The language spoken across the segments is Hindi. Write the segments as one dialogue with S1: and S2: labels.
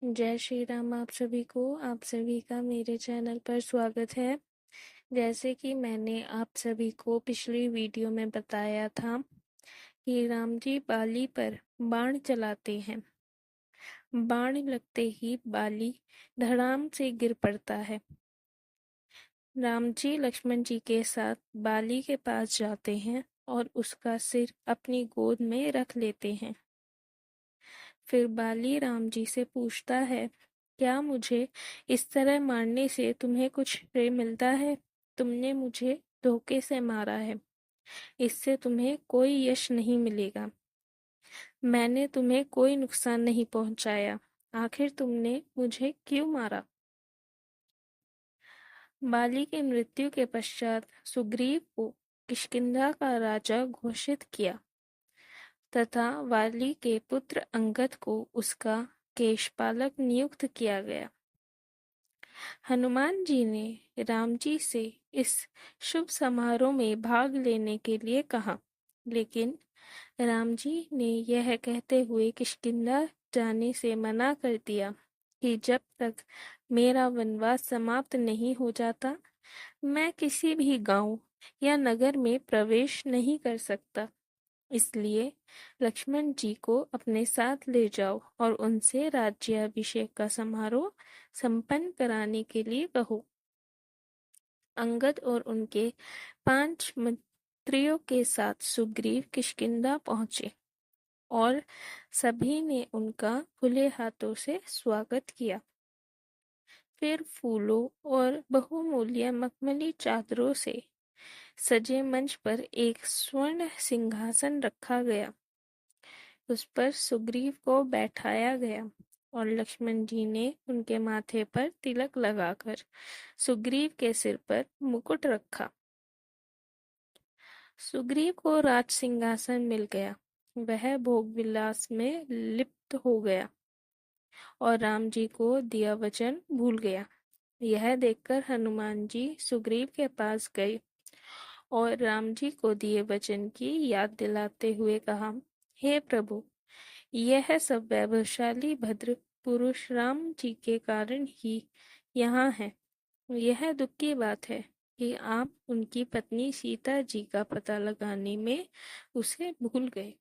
S1: जय श्री राम। आप सभी को आप सभी का मेरे चैनल पर स्वागत है। जैसे कि मैंने आप सभी को पिछली वीडियो में बताया था कि राम जी बाली पर बाण चलाते हैं। बाण लगते ही बाली धड़ाम से गिर पड़ता है। राम जी लक्ष्मण जी के साथ बाली के पास जाते हैं और उसका सिर अपनी गोद में रख लेते हैं। फिर बाली राम जी से पूछता है, क्या मुझे इस तरह मारने से तुम्हें कुछ श्रेय मिलता है? तुमने मुझे धोखे से मारा है, इससे तुम्हें कोई यश नहीं मिलेगा। मैंने तुम्हें कोई नुकसान नहीं पहुंचाया, आखिर तुमने मुझे क्यों मारा? बाली की मृत्यु के पश्चात सुग्रीव को किष्किंधा का राजा घोषित किया तथा वाली के पुत्र अंगद को उसका केशपालक नियुक्त किया गया। हनुमान जी ने राम जी से इस शुभ समारोह में भाग लेने के लिए कहा, लेकिन राम जी ने यह कहते हुए किष्किंधा जाने से मना कर दिया कि जब तक मेरा वनवास समाप्त नहीं हो जाता, मैं किसी भी गांव या नगर में प्रवेश नहीं कर सकता। इसलिए लक्ष्मण जी को अपने साथ ले जाओ और उनसे राज्याभिषेक का समारोह संपन्न कराने के लिए कहो। अंगद और उनके 5 मंत्रियों के साथ सुग्रीव किष्किंधा पहुंचे और सभी ने उनका खुले हाथों से स्वागत किया। फिर फूलों और बहुमूल्य मखमली चादरों से सजे मंच पर एक स्वर्ण सिंहासन रखा गया। उस पर सुग्रीव को बैठाया गया और लक्ष्मण जी ने उनके माथे पर तिलक लगाकर सुग्रीव के सिर पर मुकुट रखा। सुग्रीव को राज सिंहासन मिल गया। वह भोग विलास में लिप्त हो गया और राम जी को दिया वचन भूल गया। यह देखकर हनुमान जी सुग्रीव के पास गए और राम जी को दिए वचन की याद दिलाते हुए कहा, हे प्रभु, यह सब वैभवशाली भद्र पुरुष राम जी के कारण ही यहाँ है। यह दुख की बात है कि आप उनकी पत्नी सीता जी का पता लगाने में उसे भूल गए।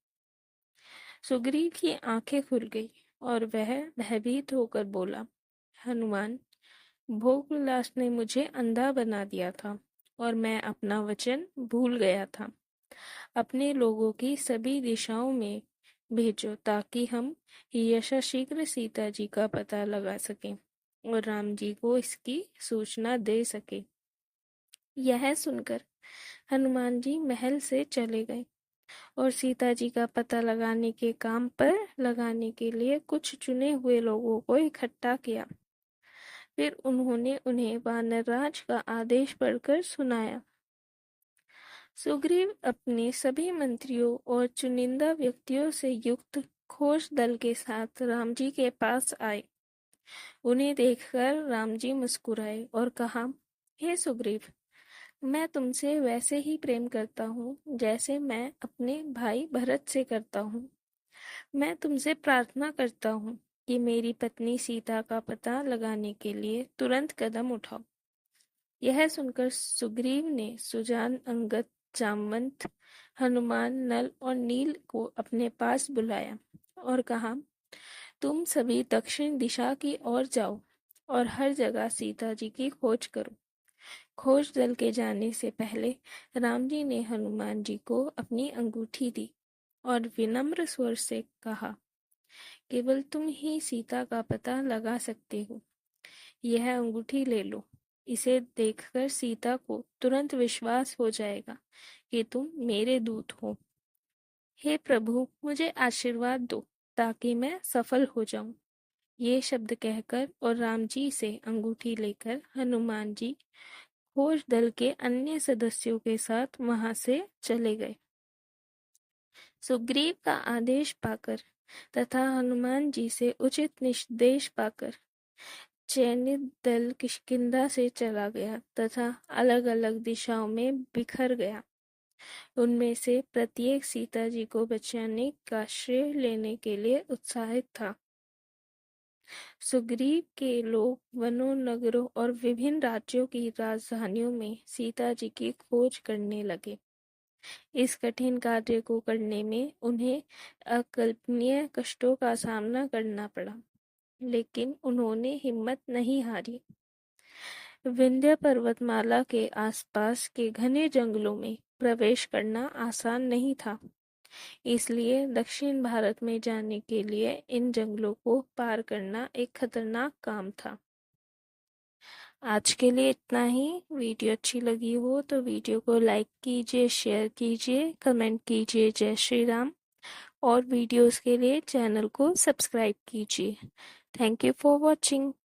S1: सुग्रीव की आंखें खुल गई और वह भयभीत होकर बोला, हनुमान, भोग विलास ने मुझे अंधा बना दिया था और मैं अपना वचन भूल गया था। अपने लोगों की सभी दिशाओं में भेजो ताकि हम यथाशीघ्र सीता जी का पता लगा सकें और राम जी को इसकी सूचना दे सके। यह सुनकर हनुमान जी महल से चले गए और सीता जी का पता लगाने के काम पर लगाने के लिए कुछ चुने हुए लोगों को इकट्ठा किया। फिर उन्होंने उन्हें वानरराज का आदेश पढ़कर सुनाया। सुग्रीव अपने सभी मंत्रियों और चुनिंदा व्यक्तियों से युक्त खोज दल के साथ राम जी के पास आए। उन्हें देखकर राम जी मुस्कुराए और कहा, हे सुग्रीव, मैं तुमसे वैसे ही प्रेम करता हूँ जैसे मैं अपने भाई भरत से करता हूँ। मैं तुमसे प्रार्थना करता हूँ कि मेरी पत्नी सीता का पता लगाने के लिए तुरंत कदम उठाओ। यह सुनकर सुग्रीव ने सुजान, अंगद, जामवंत, हनुमान, नल और नील को अपने पास बुलाया और कहा, तुम सभी दक्षिण दिशा की ओर जाओ और हर जगह सीता जी की खोज करो। खोज दल के जाने से पहले राम जी ने हनुमान जी को अपनी अंगूठी दी और विनम्र स्वर से कहा, केवल तुम ही सीता का पता लगा सकते हो। यह अंगूठी ले लो। इसे देखकर सीता को तुरंत विश्वास हो जाएगा कि तुम मेरे दूत हो। हे प्रभु, मुझे आशीर्वाद दो ताकि मैं सफल हो जाऊं। ये शब्द कहकर और राम जी से अंगूठी लेकर हनुमान जी खोज दल के अन्य सदस्यों के साथ वहां से चले गए। सुग्रीव का आदेश पाकर तथा हनुमान जी से उचित निर्देश पाकर चयनित दल किष्किंधा से चला गया तथा अलग अलग दिशाओं में बिखर गया। उनमें से प्रत्येक सीता जी को बचाने का श्रेय लेने के लिए उत्साहित था। सुग्रीव के लोग वनों, नगरों और विभिन्न राज्यों की राजधानियों में सीता जी की खोज करने लगे। इस कठिन कार्य को करने में उन्हें अकल्पनीय कष्टों का सामना करना पड़ा, लेकिन उन्होंने हिम्मत नहीं हारी। विंध्य पर्वतमाला के आसपास के घने जंगलों में प्रवेश करना आसान नहीं था, इसलिए दक्षिण भारत में जाने के लिए इन जंगलों को पार करना एक खतरनाक काम था। आज के लिए इतना ही। वीडियो अच्छी लगी हो तो वीडियो को लाइक कीजिए, शेयर कीजिए, कमेंट कीजिए। जय श्री राम। और वीडियोस के लिए चैनल को सब्सक्राइब कीजिए। Thank you for watching.